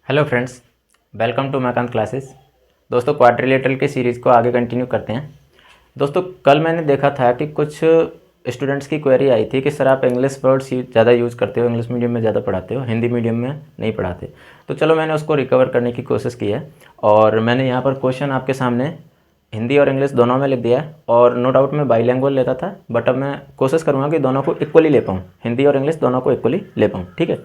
Hello friends, welcome to मैकांत classes. दोस्तों, quadrilateral के सीरीज़ को आगे कंटिन्यू करते हैं। दोस्तों, कल मैंने देखा था कि कुछ स्टूडेंट्स की क्वेरी आई थी कि सर आप इंग्लिश वर्ड्स ज़्यादा यूज़ करते हो, इंग्लिश मीडियम में ज़्यादा पढ़ाते हो, हिंदी मीडियम में नहीं पढ़ाते। तो चलो मैंने उसको रिकवर करने की कोशिश की है और मैंने यहाँ पर क्वेश्चन आपके सामने हिंदी और इंग्लिश दोनों में लिख दिया है। और नो डाउट मैं बाईलैंग्वेज लेता था, बट अब मैं कोशिश करूँगा कि दोनों को इक्वली ले पाऊँ, हिंदी और इंग्लिश दोनों को इक्वली ले पाऊँ। ठीक है।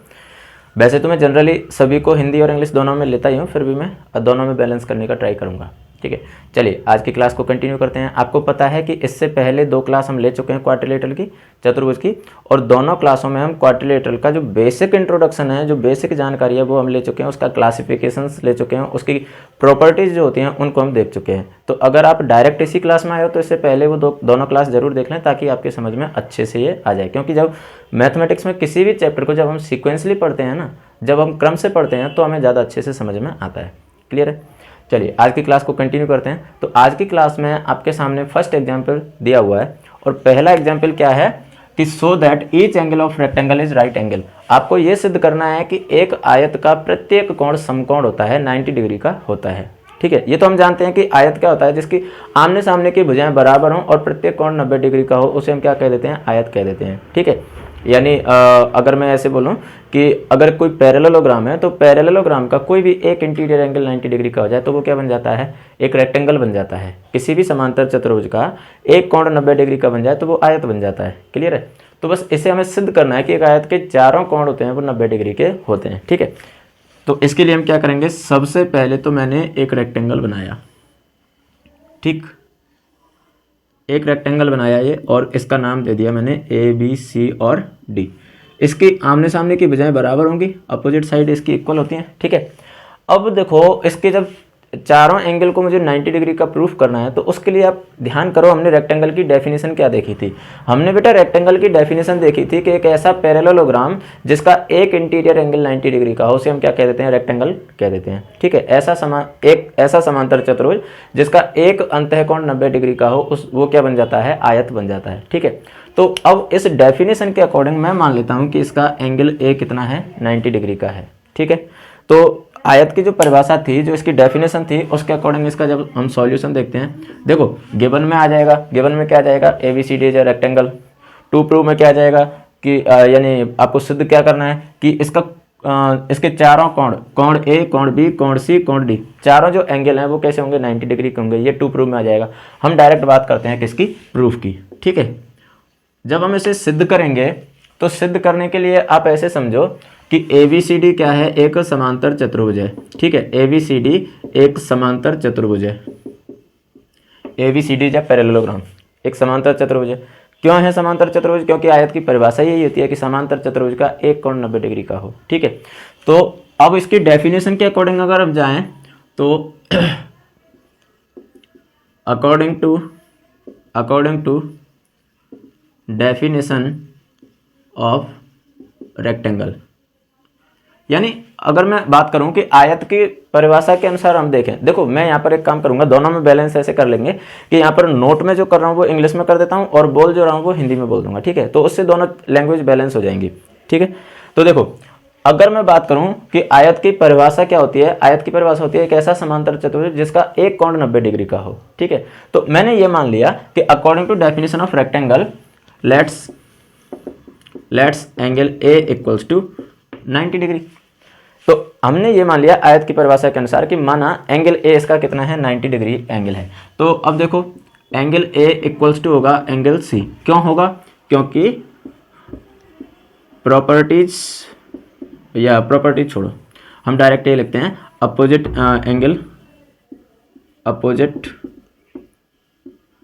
वैसे तो मैं जनरली सभी को हिंदी और इंग्लिश दोनों में लेता ही हूँ, फिर भी मैं दोनों में बैलेंस करने का ट्राई करूँगा। ठीक है, चलिए आज की क्लास को कंटिन्यू करते हैं। आपको पता है कि इससे पहले 2 क्लास हम ले चुके हैं क्वाड्रिलेटरल की, चतुर्भुज की, और दोनों क्लासों में हम क्वाड्रिलेटरल का जो बेसिक इंट्रोडक्शन है, जो बेसिक जानकारी है, वो हम ले चुके हैं। उसका क्लासिफिकेशंस ले चुके हैं, उसकी प्रॉपर्टीज़ जो होती हैं उनको हम देख चुके हैं। तो अगर आप डायरेक्ट इसी क्लास में आए हो तो इससे पहले वो दोनों क्लास जरूर देख लें, ताकि आपके समझ में अच्छे से ये आ जाए। क्योंकि जब मैथमेटिक्स में किसी भी चैप्टर को जब हम सीक्वेंसली पढ़ते हैं ना, जब हम क्रम से पढ़ते हैं, तो हमें ज़्यादा अच्छे से समझ में आता है। क्लियर है? चलिए आज की क्लास को कंटिन्यू करते हैं। तो आज की क्लास में आपके सामने फर्स्ट एग्जाम्पल दिया हुआ है, और पहला एग्जाम्पल क्या है कि so that each angle of rectangle is right angle. आपको ये सिद्ध करना है कि एक आयत का प्रत्येक कोण समकोण होता है, 90 डिग्री का होता है। ठीक है, ये तो हम जानते हैं कि आयत क्या होता है, जिसकी आमने सामने की भुजाएं बराबर हों और प्रत्येक कोण 90 डिग्री का हो, उसे हम क्या कह देते हैं? आयत कह देते हैं। ठीक है, यानी अगर मैं ऐसे बोलूं कि अगर कोई पैरेललोग्राम है, तो पैरेललोग्राम का कोई भी एक इंटीरियर एंगल 90 डिग्री का हो जाए तो वो क्या बन जाता है? एक रेक्टेंगल बन जाता है। किसी भी समांतर चतुर्भुज का एक कोण 90 डिग्री का बन जाए तो वो आयत बन जाता है। क्लियर है? तो बस इसे हमें सिद्ध करना है कि एक आयत के चारों कोण होते हैं वो 90 डिग्री के होते हैं। ठीक है, तो इसके लिए हम क्या करेंगे? सबसे पहले तो मैंने एक रेक्टेंगल बनाया। ठीक, एक रेक्टेंगल बनाया ये, और इसका नाम दे दिया मैंने ए बी सी और डी। इसकी आमने सामने की भुजाएं बराबर होंगी, अपोजिट साइड इसकी इक्वल होती हैं। ठीक है, अब देखो इसके जब चारों एंगल को मुझे 90 डिग्री का प्रूफ करना है, तो उसके लिए आप ध्यान करो, हमने रेक्टेंगल की डेफिनेशन क्या देखी थी? हमने बेटा रेक्टेंगल की डेफिनेशन देखी थी कि एक ऐसा पैरेललोग्राम जिसका एक इंटीरियर एंगल 90 डिग्री का हो, उसे हम क्या कह देते हैं? रेक्टेंगल कह देते हैं। ठीक है, एक ऐसा समांतर चतुर्भुज जिसका एक अंतःकोण 90 डिग्री का हो, वो क्या बन जाता है? आयत बन जाता है। ठीक है, तो अब इस डेफिनेशन के अकॉर्डिंग मैं मान लेता हूं कि इसका एंगल ए कितना है? 90 डिग्री का है। ठीक है, तो आयत की जो परिभाषा थी, जो इसकी डेफिनेशन थी, उसके अकॉर्डिंग इसका जब हम सॉल्यूशन देखते हैं, देखो गिवन में आ जाएगा, गिवन में क्या आ जाएगा? A B C D is a rectangle. To prove में क्या आ जाएगा कि यानी आपको सिद्ध क्या करना है कि इसके चारों कोण, कोण ए, कोण बी, कोण सी, कोण डी, चारों जो एंगल हैं वो कैसे होंगे? 90 डिग्री के होंगे। ये टू प्रूव में आ जाएगा। हम डायरेक्ट बात करते हैं किसकी? प्रूफ की। ठीक है, जब हम इसे सिद्ध करेंगे तो सिद्ध करने के लिए आप ऐसे समझो कि ए बी सी डी क्या है? एक समांतर चतुर्भुज है। ठीक है, ए बी सी डी एक समांतर चतुर्भुज है। ए बी सी डी या पैरेललोग्राम एक समांतर चतुर्भुज है। क्यों है समांतर चतुर्भुज? क्योंकि आयत की परिभाषा यही होती है कि समांतर चतुर्भुज का एक कोण 90 डिग्री का हो। ठीक है, तो अब इसकी डेफिनेशन के अकॉर्डिंग अगर हम जाएं तो according to definition of rectangle, यानी अगर मैं बात करूं कि आयत की परिभाषा के अनुसार हम देखें, देखो मैं यहाँ पर एक काम करूंगा, दोनों में बैलेंस ऐसे कर लेंगे कि यहाँ पर नोट में जो कर रहा हूँ वो इंग्लिश में कर देता हूँ और बोल जो रहा हूँ वो हिंदी में बोल दूंगा। ठीक है, तो उससे दोनों लैंग्वेज बैलेंस हो जाएंगी। ठीक है, तो देखो अगर मैं बात करूं कि आयत की परिभाषा क्या होती है, आयत की परिभाषा होती है एक ऐसा समांतर चतुर्भुज जिसका एक कोण 90 डिग्री का हो। ठीक है, तो मैंने ये मान लिया कि according to definition of rectangle let's angle A equals to 90 degree. तो हमने ये मान लिया आयत की परिभाषा के अनुसार कि माना एंगल ए इसका कितना है? 90 डिग्री एंगल है। तो अब देखो एंगल ए इक्वल्स टू होगा एंगल सी। क्यों होगा? क्योंकि प्रॉपर्टीज छोड़ो, हम डायरेक्ट ये लिखते हैं अपोजिट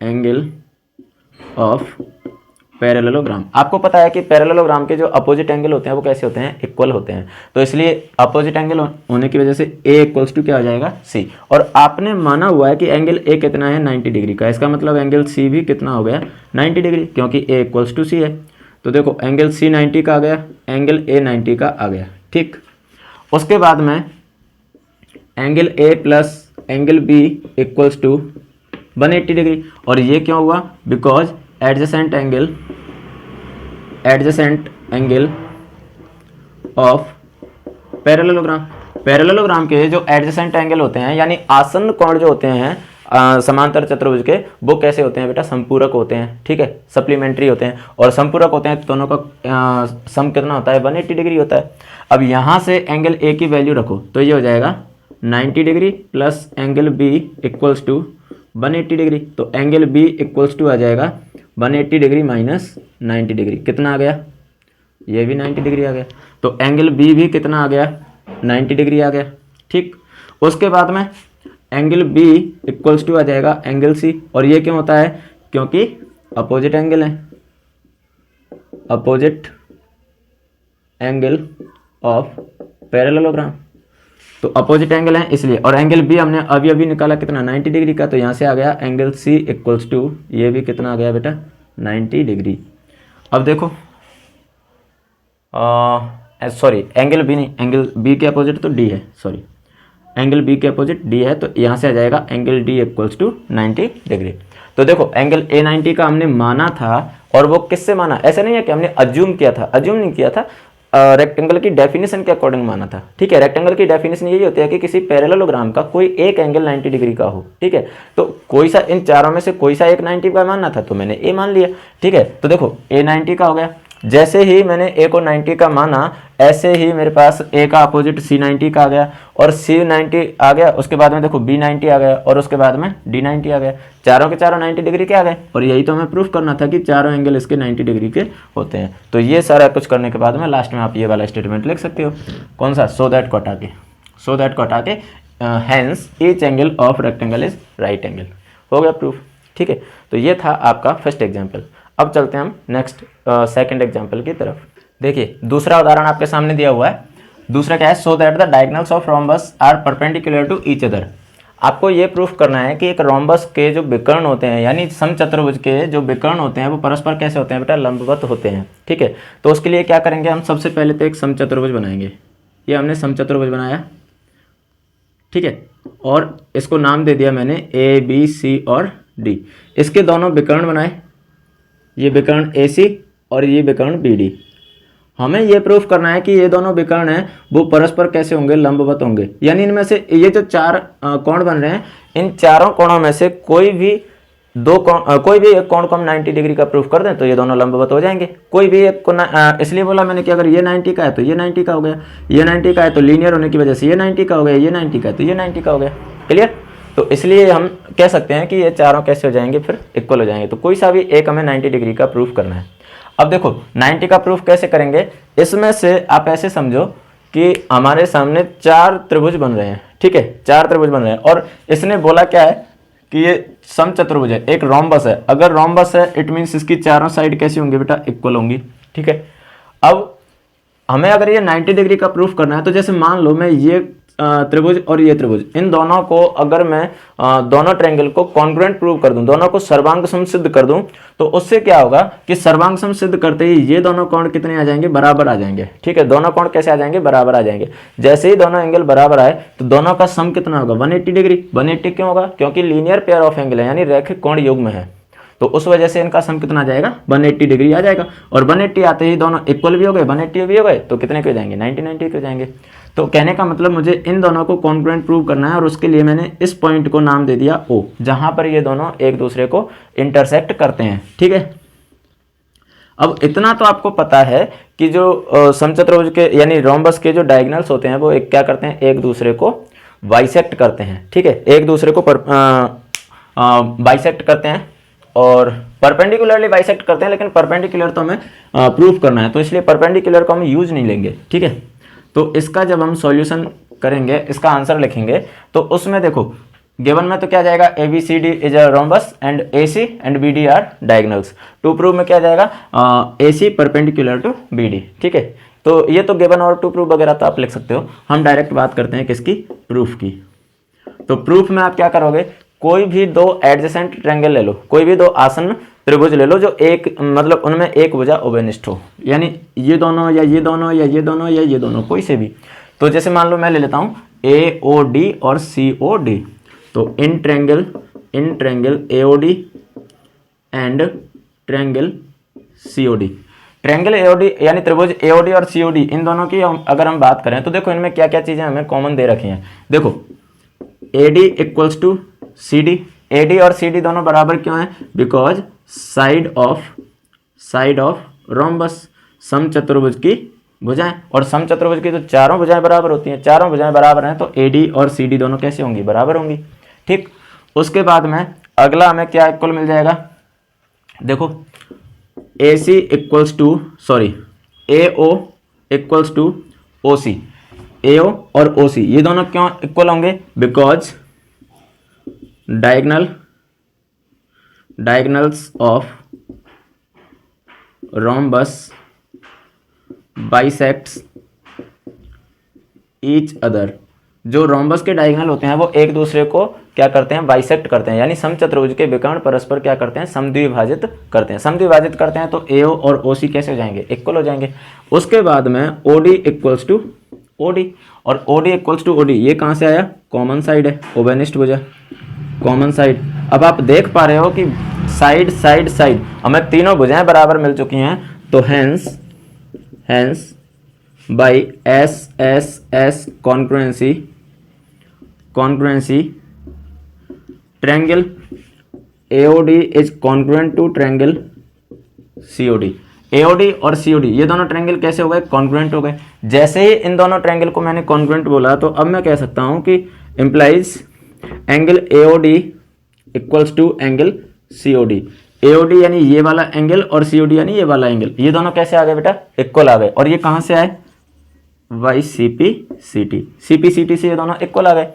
एंगल ऑफ पैरेललोग्राम। आपको पता है कि पैरेललोग्राम के जो अपोजिट एंगल होते हैं वो कैसे होते हैं? इक्वल होते हैं। तो इसलिए अपोजिट एंगल होने की वजह से ए इक्वल्स टू क्या हो जाएगा? सी। और आपने माना हुआ है कि एंगल ए कितना है? 90 डिग्री का। इसका मतलब एंगल सी भी कितना हो गया? 90 डिग्री, क्योंकि ए इक्वल्स टू सी है। तो देखो एंगल सी 90 का आ गया, एंगल ए 90 का आ गया। ठीक, उसके बाद में angle A plus angle B equals to 180 degree. और ये क्यों हुआ? Because adjacent angle of parallelogram. Parallelogram के जो एडजेसेंट एंगल होते हैं यानी आसन्न कोण जो होते हैं समांतर चतुर्भुज के, वो कैसे होते हैं बेटा? संपूरक होते हैं, ठीक है, सप्लीमेंट्री होते हैं। और संपूरक होते हैं तो दोनों का सम कितना होता है? 180 डिग्री होता है। अब यहाँ से एंगल ए की वैल्यू रखो तो ये हो जाएगा 90 degree plus angle B equals to 180 degree. तो एंगल बी इक्वल्स टू आ जाएगा 180 डिग्री माइनस 90 डिग्री। कितना आ गया? ये भी 90 डिग्री आ गया। तो एंगल बी भी कितना आ गया? 90 डिग्री आ गया, ठीक। उसके बाद में एंगल बी इक्वल्स टू आ जाएगा एंगल सी। और ये क्यों होता है? क्योंकि अपोजिट एंगल है, अपोजिट एंगल ऑफ पैरेललोग्राम। तो अपोजिट एंगल है इसलिए। और एंगल बी हमने अभी अभी निकाला कितना? 90 डिग्री का। तो यहाँ से आ गया एंगल सी इक्वल्स टू, ये भी कितना आ गया बेटा? 90 डिग्री। अब देखो सॉरी एंगल बी नहीं, एंगल बी के अपोजिट तो डी है, सॉरी एंगल बी के अपोजिट डी है। तो यहाँ से आ जाएगा angle D equals to 90 degree. तो देखो एंगल ए 90 का हमने माना था, और वो किससे माना? ऐसे नहीं है कि हमने अज्यूम किया था, अज्यूम नहीं किया था, रेक्टेंगल की डेफिनेशन के अकॉर्डिंग माना था, ठीक है। रेक्टेंगल की डेफिनेशन यही होती है कि किसी पैरेललोग्राम का कोई एक एंगल 90 डिग्री का हो, ठीक है। तो कोई सा इन चारों में से कोई सा एक 90 का मानना था, तो मैंने ए मान लिया, ठीक है। तो देखो ए 90 का हो गया। जैसे ही मैंने ए को 90 का माना, ऐसे ही मेरे पास ए का अपोजिट सी 90 का आ गया, और सी 90 आ गया। उसके बाद में देखो बी 90 आ गया, और उसके बाद में डी 90 आ गया। चारों के चारों 90 डिग्री के आ गए। और यही तो हमें प्रूफ करना था कि चारों एंगल इसके 90 डिग्री के होते हैं। तो ये सारा कुछ करने के बाद में लास्ट में आप ये वाला स्टेटमेंट लिख सकते हो। कौन सा? सो दैट को हटा के, सो दैट को हटा के hence each angle of rectangle is right angle. हो गया प्रूफ, ठीक है। तो ये था आपका फर्स्ट एग्जाम्पल। अब चलते हैं हम नेक्स्ट सेकंड एग्जाम्पल की तरफ। देखिए दूसरा उदाहरण आपके सामने दिया हुआ है। दूसरा क्या है? So that the diagonals of rhombus are perpendicular to each other. आपको ये प्रूफ करना है कि एक रोम्बस के जो विकर्ण होते हैं यानी समचतुर्भुज के जो विकर्ण होते हैं वो परस्पर कैसे होते हैं बेटा? लंबवत होते हैं, ठीक है। तो उसके लिए क्या करेंगे हम? सबसे पहले तो एक समचतुर्भुज बनाएंगे। ये हमने समचतुर्भुज बनाया, ठीक है, और इसको नाम दे दिया मैंने ए बी सी और डी। इसके दोनों विकर्ण बनाए, ये विकर्ण AC और ये विकर्ण BD। हमें ये प्रूफ करना है कि ये दोनों विकर्ण हैं वो परस्पर कैसे होंगे? लंबवत होंगे। यानी इनमें से ये जो चार कोण बन रहे हैं, इन चारों कोणों में से कोई भी कोई भी एक कोण को हम 90 डिग्री का प्रूफ कर दें तो ये दोनों लंबवत हो जाएंगे। कोई भी एक कोण इसलिए बोला मैंने कि अगर ये 90 का है तो ये 90 का हो गया, ये 90 का है तो लीनियर होने की वजह से ये 90 का हो गया, ये 90 का है तो ये 90 का हो गया। क्लियर? तो इसलिए हम कह सकते हैं कि ये चारों कैसे हो जाएंगे? फिर इक्वल हो जाएंगे। तो कोई सा भी एक हमें 90 डिग्री का प्रूफ करना है। अब देखो 90 का प्रूफ कैसे करेंगे? इसमें से आप ऐसे समझो कि हमारे सामने चार त्रिभुज बन रहे हैं, ठीक है, चार त्रिभुज बन रहे हैं। और इसने बोला क्या है कि ये समचतुर्भुज है, एक रोम्बस है। अगर रोम्बस है इट मीन्स इसकी चारों साइड कैसी होंगी बेटा? इक्वल होंगी, ठीक है। अब हमें अगर ये 90 डिग्री का प्रूफ करना है तो जैसे मान लो मैं ये त्रिभुज और ये त्रिभुज, इन दोनों को अगर मैं दोनों ट्रायंगल को कॉन्ग्रुएंट प्रूव कर दूं, दोनों को सर्वांग सम सिद्ध कर दूं, तो उससे क्या होगा कि सर्वांग सम सिद्ध करते ही ये दोनों कोण कितने आ जाएंगे? बराबर आ जाएंगे, ठीक है। दोनों कोण कैसे आ जाएंगे? बराबर आ जाएंगे। जैसे ही दोनों एंगल बराबर आए तो दोनों का सम कितना होगा? 180 डिग्री। 180 क्यों होगा? क्योंकि लीनियर पेयर ऑफ एंगल है, यानी रैखिक कोण युग्म है, तो उस वजह से इनका सम कितना आ जाएगा? 180 डिग्री आ जाएगा। और 180 आते ही दोनों इक्वल भी हो गए, 180 भी हो गए, तो कितने के हो जाएंगे? 90 के हो जाएंगे। तो कहने का मतलब मुझे इन दोनों को कॉन्ग्रुएंट प्रूव करना है, और उसके लिए मैंने इस पॉइंट को नाम दे दिया O, जहां पर ये दोनों एक दूसरे को इंटरसेक्ट करते हैं, ठीक है। अब इतना तो आपको पता है कि जो समचतुर्भुज के यानी रोम्बस के जो डायगोनल्स होते हैं वो एक क्या करते हैं? एक दूसरे को बाइसेक्ट करते हैं, ठीक है, एक दूसरे को बाइसेक्ट करते हैं और परपेंडिकुलरली बाइसेक्ट करते हैं। लेकिन परपेंडिकुलर तो हमें प्रूफ करना है, तो इसलिए परपेंडिकुलर को हम यूज नहीं लेंगे, ठीक है। तो इसका जब हम सॉल्यूशन करेंगे, इसका आंसर लिखेंगे, तो उसमें देखो गिवन में तो क्या जाएगा? ABCD is a rhombus and AC and BD are diagonals. To prove में क्या जाएगा? AC परपेंडिकुलर टू BD, ठीक है। तो ये तो गिवन और टू प्रूव वगैरह तो आप लिख सकते हो। हम डायरेक्ट बात करते हैं किसकी? प्रूफ की। तो प्रूफ में आप क्या करोगे? कोई भी दो एडजेसेंट ट्रायंगल ले लो, कोई भी दो आसन्न त्रिभुज ले लो जो एक मतलब उनमें एक भुजा उभयनिष्ठ हो, यानी ये दोनों या ये दोनों या ये दोनों या ये दोनों, कोई से भी। तो जैसे मान लो मैं ले लेता हूँ AOD और COD। तो in triangle AOD and triangle COD। Triangle AOD यानी त्रिभुज एओडी और सीओडी, इन दोनों की अगर हम बात करें तो देखो इनमें क्या क्या चीज़ें हमें कॉमन दे रखी हैं। देखो AD equals to CD, AD और CD दोनों बराबर क्यों हैं? बिकॉज साइड ऑफ रोम्बस, समचतुर्भुज की भुजाएं, और समचतुर्भुज की तो चारों भुजाएं बराबर होती हैं, चारों भुजाएं बराबर हैं तो AD और CD दोनों कैसे होंगी? बराबर होंगी। ठीक, उसके बाद में अगला हमें क्या इक्वल मिल जाएगा? देखो AC equals to AO equals to OC, AO और OC ये दोनों क्यों इक्वल होंगे? Because diagonals of rhombus bisects each other, जो रोम्बस के डायगोनल होते हैं वो एक दूसरे को क्या करते हैं? बाइसेक्ट करते हैं, यानी समचतुर्भुज के विकर्ण परस्पर क्या करते हैं? समद्विभाजित करते हैं। समद्विभाजित करते हैं तो AO और OC कैसे हो जाएंगे? इक्वल हो जाएंगे। उसके बाद में OD इक्वल्स टू OD, और OD इक्वल्स टू OD ये कहाँ से आया? कॉमन साइड है, ओबेनिस्ट भुजा, कॉमन साइड। अब आप देख पा रहे हो कि साइड हमें तीनों भुजाएं बराबर मिल चुकी हैं, तो hence by SSS congruency triangle AOD is congruent to triangle COD। AOD और COD ये दोनों ट्रायंगल कैसे हो गए? कॉन्ग्रुएंट हो गए। जैसे ही इन दोनों ट्रायंगल को मैंने कॉन्ग्रुएंट बोला तो अब मैं कह सकता हूं कि implies angle AOD equals to angle COD। AOD यानी ये वाला एंगल और COD यानी ये वाला एंगल, ये दोनों कैसे आ गए बेटा? इक्वल आ गए। और ये कहां से आए? वाई CP से ये दोनों इक्वल आ गए।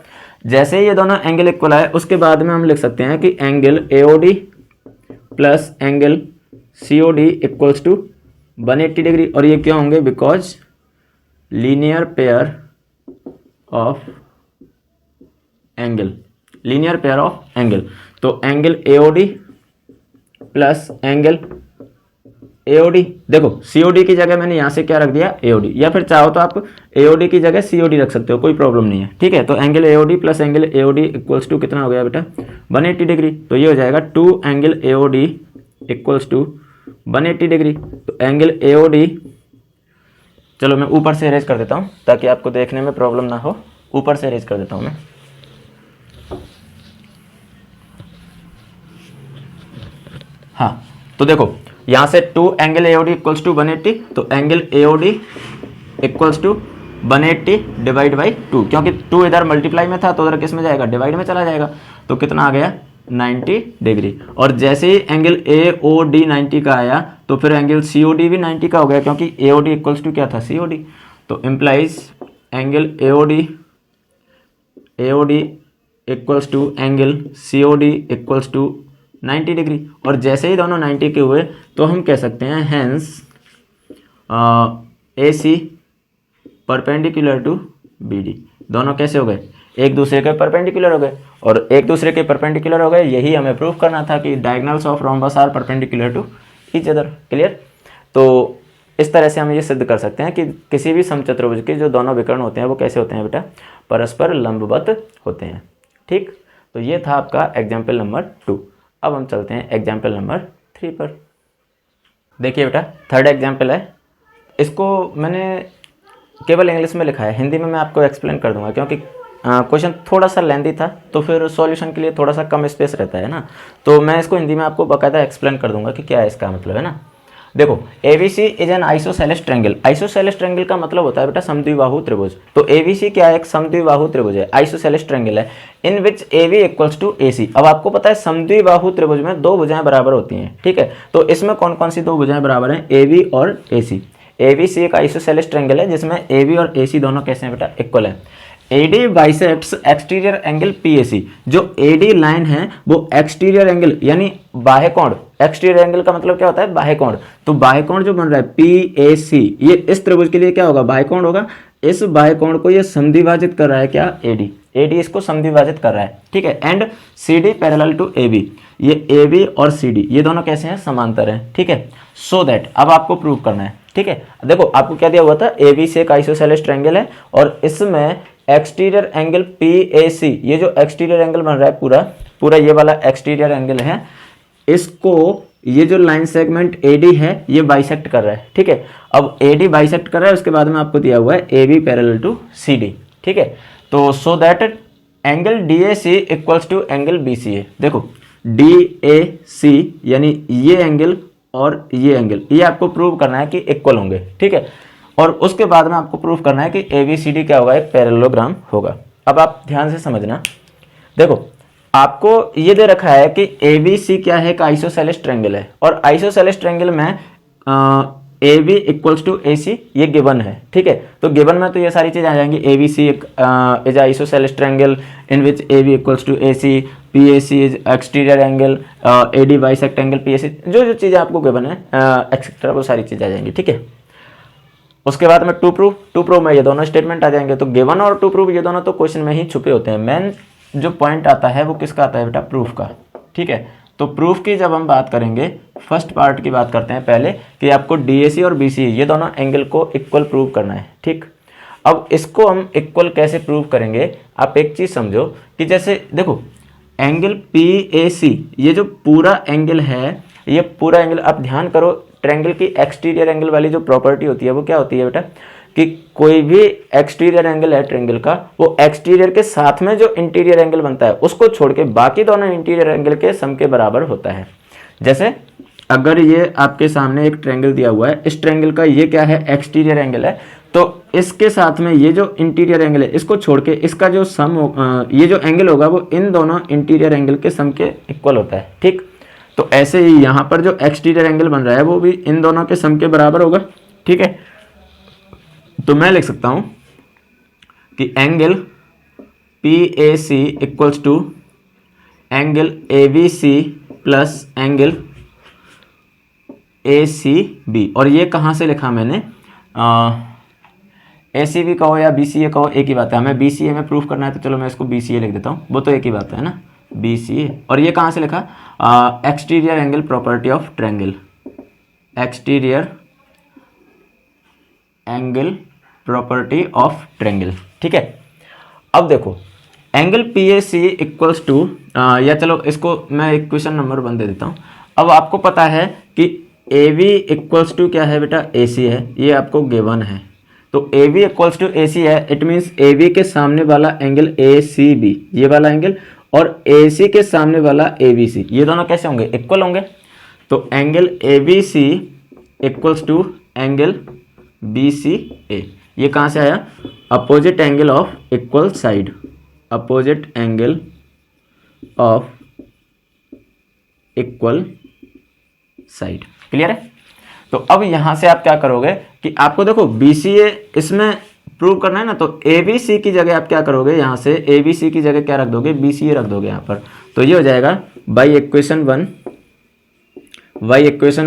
जैसे ही ये दोनों एंगल इक्वल आए उसके बाद में हम लिख सकते हैं कि angle AOD plus angle COD equals to 180 degree, और ये क्यों होंगे? Because linear pair of angle. तो angle AOD plus angle AOD, देखो COD की जगह मैंने यहां से क्या रख दिया? AOD, या फिर चाहो तो आप AOD की जगह COD रख सकते हो, कोई प्रॉब्लम नहीं है। ठीक है, तो angle AOD plus angle AOD equals to कितना हो गया बेटा? 180 डिग्री। तो ये हो जाएगा 2 angle AOD equals to 180 degree. तो एंगल AOD, चलो मैं ऊपर से अरेंज कर देता हूं ताकि आपको देखने में प्रॉब्लम ना हो। ऊपर से अरेंज कर देता हूं मैं। हाँ, तो देखो यहाँ से 2 एंगल AOD इक्वल्स टू 180, तो angle AOD equals to 180 divide by 2, क्योंकि 2 इधर मल्टीप्लाई में था तो उधर किस में जाएगा? डिवाइड में चला जाएगा। तो कितना आ गया? 90 डिग्री। और जैसे ही एंगल AOD 90 का आया तो फिर एंगल COD भी 90 का हो गया, क्योंकि AOD इक्वल्स टू क्या था? COD। तो implies angle AOD equals to angle COD equals to 90 degree. और जैसे ही दोनों 90 के हुए तो हम कह सकते हैं hence AC perpendicular to BD, दोनों कैसे हो गए? एक दूसरे के परपेंडिकुलर हो गए, और एक दूसरे के परपेंडिकुलर हो गए यही हमें प्रूव करना था कि diagonals of rhombus are perpendicular to each other. Clear? तो इस तरह से हम ये सिद्ध कर सकते हैं कि किसी भी समचतुर्भुज के जो दोनों विकर्ण होते हैं वो कैसे होते हैं बेटा? परस्पर लंबवत होते हैं। ठीक, तो ये था आपका एग्जाम्पल नंबर 2। अब हम चलते हैं एग्जाम्पल नंबर 3 पर। देखिए बेटा, थर्ड एग्जाम्पल है, इसको मैंने केवल इंग्लिश में लिखा है, हिंदी में मैं आपको एक्सप्लेन कर दूंगा, क्योंकि क्वेश्चन थोड़ा सा लेंदी था तो फिर सॉल्यूशन के लिए थोड़ा सा कम स्पेस रहता है ना, तो मैं इसको हिंदी में आपको बाकायदा एक्सप्लेन कर दूंगा कि क्या है इसका मतलब, है ना। देखो ABC is an isosceles triangle. Isosceles triangle का मतलब होता है बेटा समद्विबाहु त्रिभुज। तो ABC क्या है? एक समद्विबाहु त्रिभुज है, आइसोसेलेस ट्रायंगल है, इन which AB equals to AC। अब आपको पता है समद्विबाहु त्रिभुज में दो भुजाएं बराबर होती हैं, ठीक है। तो इसमें कौन कौन सी दो भुजाएं बराबर हैं? AB और AC। ABC एक आइसोसेलेस ट्रायंगल है जिसमें AB और AC दोनों कैसे हैं बेटा? इक्वल है। AD bisects exterior angle PAC। जो AD लाइन है वो एक्सटीरियर एंगल यानी बाह्य कोण, एक्सटीरियर एंगल का मतलब क्या होता है? बाह्य कोण। तो बाह्य कोण जो बन रहा है PAC, ये इस त्रिभुज के लिए क्या होगा? बाह्य कोण होगा। इस बाह्य कोण को ये समद्विभाजित कर रहा है क्या? AD इसको समद्विभाजित कर रहा है, ठीक है। And CD parallel to AB, ये AB और CD ये दोनों कैसे हैं? समांतर हैं, ठीक है। सो दैट अब आपको प्रूव करना है, ठीक है। देखो आपको क्या दिया हुआ था? ABC एक आइसोसेलेस ट्रायंगल है और इसमें एक्सटीरियर एंगल PAC, ये जो एक्सटीरियर एंगल बन रहा है पूरा ये वाला एक्सटीरियर एंगल है, इसको ये जो लाइन सेगमेंट AD है ये बाइसेक्ट कर रहा है, ठीक है। अब AD बाइसेक्ट कर रहा है, उसके बाद में आपको दिया हुआ है AB पैरेलल टू CD, ठीक है। तो so that angle DAC equals to angle BCA। देखो DAC यानी ये एंगल और ये एंगल, ये आपको प्रूव करना है कि इक्वल होंगे, ठीक है। और उसके बाद में आपको प्रूव करना है कि ABCD क्या होगा, एक पैरेललोग्राम होगा। अब आप ध्यान से समझना, देखो आपको ये दे रखा है कि ABC क्या है, एक आइसोसेलेस ट्रायंगल है, और आइसोसेलेस ट्रायंगल में AB इक्वल्स टू AC ये गिवन है, ठीक है। तो गिवन में तो ये सारी चीज़ आ जाएंगी, ABC is isosceles triangle in which AB equals to AC, PAC is exterior angle, AD bisect angle PAC, जो चीज़ें आपको गिवन है एक्सेट्रा वो सारी चीज़ें आ जाएंगी, ठीक है। उसके बाद में टू प्रूव में ये दोनों स्टेटमेंट आ जाएंगे। तो गिवन और टू प्रूव ये दोनों तो क्वेश्चन में ही छुपे होते हैं। मेन जो पॉइंट आता है वो किसका आता है बेटा, प्रूफ का, ठीक है। तो प्रूफ की जब हम बात करेंगे, फर्स्ट पार्ट की बात करते हैं पहले कि आपको DAC और BCA ये दोनों एंगल को इक्वल प्रूव करना है, ठीक। अब इसको हम इक्वल कैसे प्रूव करेंगे, आप एक चीज़ समझो कि जैसे देखो एंगल PAC ये जो पूरा एंगल है, ये पूरा एंगल आप ध्यान करो, ट्रायंगल की एक्सटीरियर एंगल वाली जो प्रॉपर्टी होती है वो क्या होती है बेटा, कि कोई भी एक्सटीरियर एंगल है ट्रायंगल का, वो एक्सटीरियर के साथ में जो इंटीरियर एंगल बनता है उसको छोड़ के बाकी दोनों इंटीरियर एंगल के सम के बराबर होता है। जैसे अगर ये आपके सामने एक ट्रायंगल दिया हुआ है, इस ट्रायंगल का ये क्या है, एक्सटीरियर एंगल है, तो इसके साथ में ये जो इंटीरियर एंगल है इसको छोड़ के इसका जो सम ये जो एंगल होगा वो इन दोनों इंटीरियर एंगल के सम के इक्वल होता है, ठीक। तो ऐसे ही यहाँ पर जो एक्सटीरियर एंगल बन रहा है वो भी इन दोनों के सम के बराबर होगा, ठीक है। तो मैं लिख सकता हूँ कि angle PAC equals to angle ABC plus angle ACB। और ये कहाँ से लिखा मैंने, ACB कहो या BCA कहो एक ही बात है, हमें BCA में प्रूफ करना है तो चलो मैं इसको BCA लिख देता हूँ, वो तो एक ही बात है ना, BCA। और ये कहाँ से लिखा, exterior angle property of triangle, exterior angle property of triangle, ठीक है। अब देखो एंगल PAC इक्वल्स टू, या चलो इसको मैं इक्वेशन नंबर 1 दे देता हूँ। अब आपको पता है कि AB इक्वल्स टू क्या है बेटा, AC है, ये आपको गिवन है। तो AB इक्वल्स टू AC है, इट मीन्स AB के सामने वाला एंगल ACB ये वाला एंगल, और AC के सामने वाला ABC ये दोनों कैसे होंगे, इक्वल होंगे। तो angle ABC equals to angle BCA, ये कहाँ से आया, opposite angle of equal side, opposite angle of equal side, clear है। तो अब यहाँ से आप क्या करोगे कि आपको देखो BCA इसमें प्रूव करना है ना, तो ABC की जगह आप क्या करोगे, यहाँ से ABC की जगह क्या रख दोगे, BCA रख दोगे यहाँ पर। तो ये हो जाएगा by equation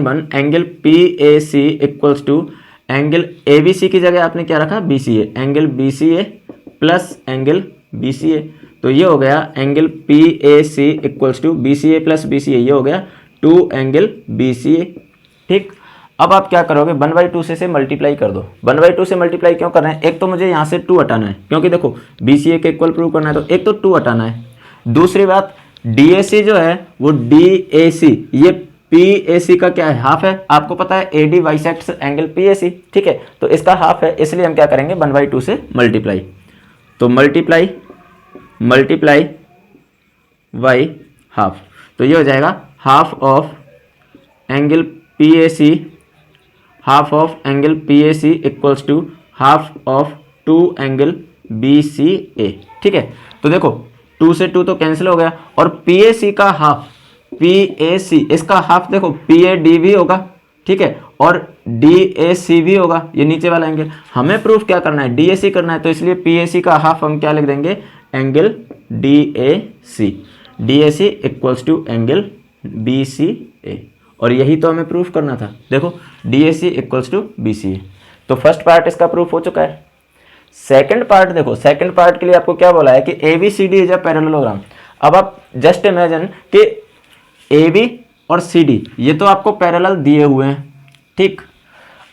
1 angle PAC equals to angle ABC की जगह आपने क्या रखा, BCA, angle BCA plus angle BCA। तो ये हो गया angle PAC equals to BCA plus BCA, ये हो गया 2 एंगल BCA, ठीक। अब आप क्या करोगे, 1/2 से मल्टीप्लाई कर दो। 1/2 से मल्टीप्लाई क्यों कर रहे हैं, एक तो मुझे यहाँ से 2 हटाना है, क्योंकि देखो BCA के इक्वल प्रूव करना है तो एक तो 2 हटाना है। दूसरी बात DAC जो है वो DAC ये PAC का क्या है, हाफ है। आपको पता है AD बाइसेक्ट्स एंगल PAC, ठीक है। तो इसका हाफ है, इसलिए हम क्या करेंगे 1/2 से मल्टीप्लाई। तो मल्टीप्लाई बाई हाफ, तो ये हो जाएगा half of angle PAC equals to half of 2 angle BCA, ठीक है। तो देखो 2 से 2 तो कैंसिल हो गया, और PAC का हाफ, PAC इसका हाफ देखो PAD भी होगा, ठीक है, और DAC भी होगा, ये नीचे वाला एंगल। हमें प्रूफ क्या करना है, DAC करना है, तो इसलिए PAC का हाफ हम क्या लिख देंगे, angle DAC equals to angle BCA। और यही तो हमें प्रूफ करना था, देखो DAC इक्वल्स टू BCA। तो फर्स्ट पार्ट इसका प्रूफ हो चुका है। सेकंड पार्ट देखो, सेकंड पार्ट के लिए आपको क्या बोला है कि ABCD इज अ पैरेललोग्राम। अब आप जस्ट इमेजिन कि AB और CD ये तो आपको पैरेलल दिए हुए हैं, ठीक।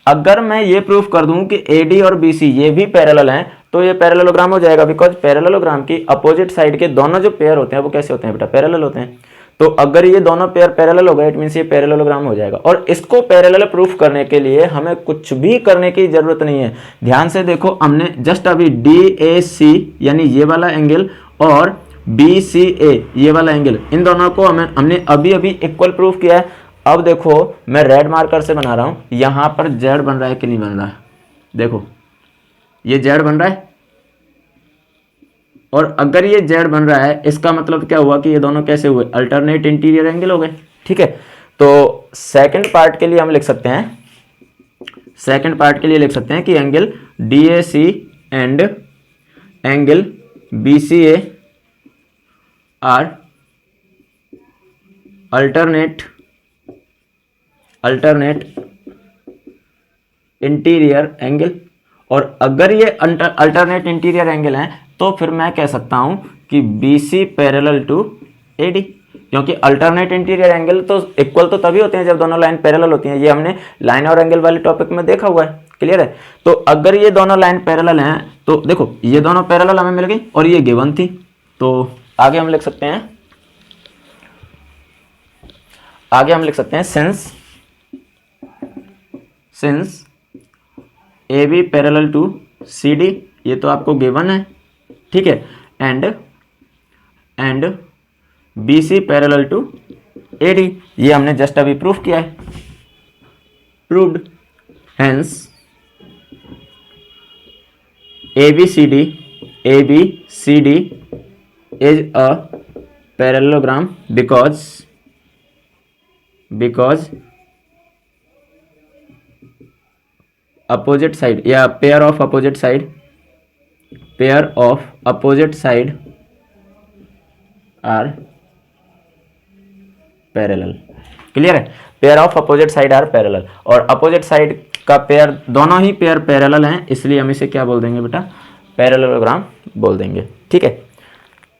अगर मैं ये प्रूफ कर दूं कि AD और BC ये भी पैरेलल हैं तो ये पैरेललोग्राम हो जाएगा, बिकॉज पैरेललोग्राम की अपोजिट साइड के दोनों जो पेयर होते हैं वो कैसे होते हैं बेटा, पैरेलल होते हैं। तो अगर ये दोनों पेयर पैरेलल हो गए इट मीन्स ये पैरेललोग्राम हो जाएगा। और इसको पैरेलल प्रूफ करने के लिए हमें कुछ भी करने की जरूरत नहीं है। ध्यान से देखो, हमने जस्ट अभी DAC यानी ये वाला एंगल और BCA ये वाला एंगल, इन दोनों को हमने अभी अभी इक्वल प्रूफ किया है। अब देखो मैं रेड मार्कर से बना रहा हूं, यहां पर जेड बन रहा है कि नहीं बन रहा है, देखो ये जेड बन रहा है, और अगर ये जेड बन रहा है इसका मतलब क्या हुआ कि ये दोनों कैसे हुए, अल्टरनेट इंटीरियर एंगल हो गए। ठीक है, तो सेकंड पार्ट के लिए हम लिख सकते हैं, सेकंड पार्ट के लिए लिख सकते हैं कि angle DAC and angle BCA are alternate interior angle. और अगर ये अल्टरनेट इंटीरियर एंगल है तो फिर मैं कह सकता हूं कि BC पैरेलल टू AD, क्योंकि अल्टरनेट इंटीरियर एंगल तो इक्वल तो तभी होते हैं जब दोनों लाइन पैरेलल होती हैं। ये हमने लाइन और एंगल वाले टॉपिक में देखा हुआ है, क्लियर है। तो अगर ये दोनों लाइन पैरेलल हैं तो देखो ये दोनों पैरेलल हमें मिल गई और ये गिवन थी, तो आगे हम लिख सकते हैं, आगे हम लिख सकते हैं since AB parallel to CD, ये तो आपको गिवन है, ठीक है, and BC parallel to AD, ये हमने जस्ट अभी प्रूफ किया है, proved. Hence ABCD is a parallelogram because opposite side या pair of opposite side are parallel. Clear है, pair of opposite side are parallel, और अपोजिट साइड का pair, दोनों ही पेयर पैरेलल हैं, इसलिए हम इसे क्या बोल देंगे बेटा, पैरेललोग्राम बोल देंगे। ठीक है,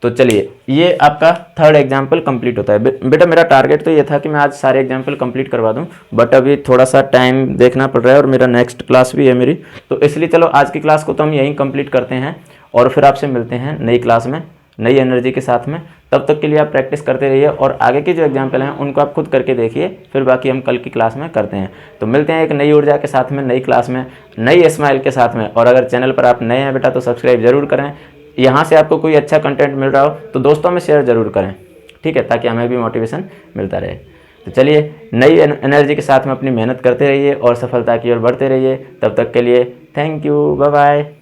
तो चलिए ये आपका थर्ड एग्जाम्पल कंप्लीट होता है। बेटा मेरा टारगेट तो ये था कि मैं आज सारे एग्जाम्पल कंप्लीट करवा दूं, बट अभी थोड़ा सा टाइम देखना पड़ रहा है और मेरा नेक्स्ट क्लास भी है मेरी, तो इसलिए चलो आज की क्लास को तो हम यहीं कंप्लीट करते हैं और फिर आपसे मिलते हैं नई क्लास में नई एनर्जी के साथ में। तब तक के लिए आप प्रैक्टिस करते रहिए और आगे के जो एग्जाम्पल हैं उनको आप खुद करके देखिए, फिर बाकी हम कल की क्लास में करते हैं। तो मिलते हैं एक नई ऊर्जा के साथ में, नई क्लास में, नई स्माइल के साथ में। और अगर चैनल पर आप नए हैं बेटा तो सब्सक्राइब जरूर करें, यहाँ से आपको कोई अच्छा कंटेंट मिल रहा हो तो दोस्तों में शेयर जरूर करें, ठीक है, ताकि हमें भी मोटिवेशन मिलता रहे। तो चलिए नई एनर्जी के साथ में अपनी मेहनत करते रहिए और सफलता की ओर बढ़ते रहिए। तब तक के लिए थैंक यू, बाय बाय।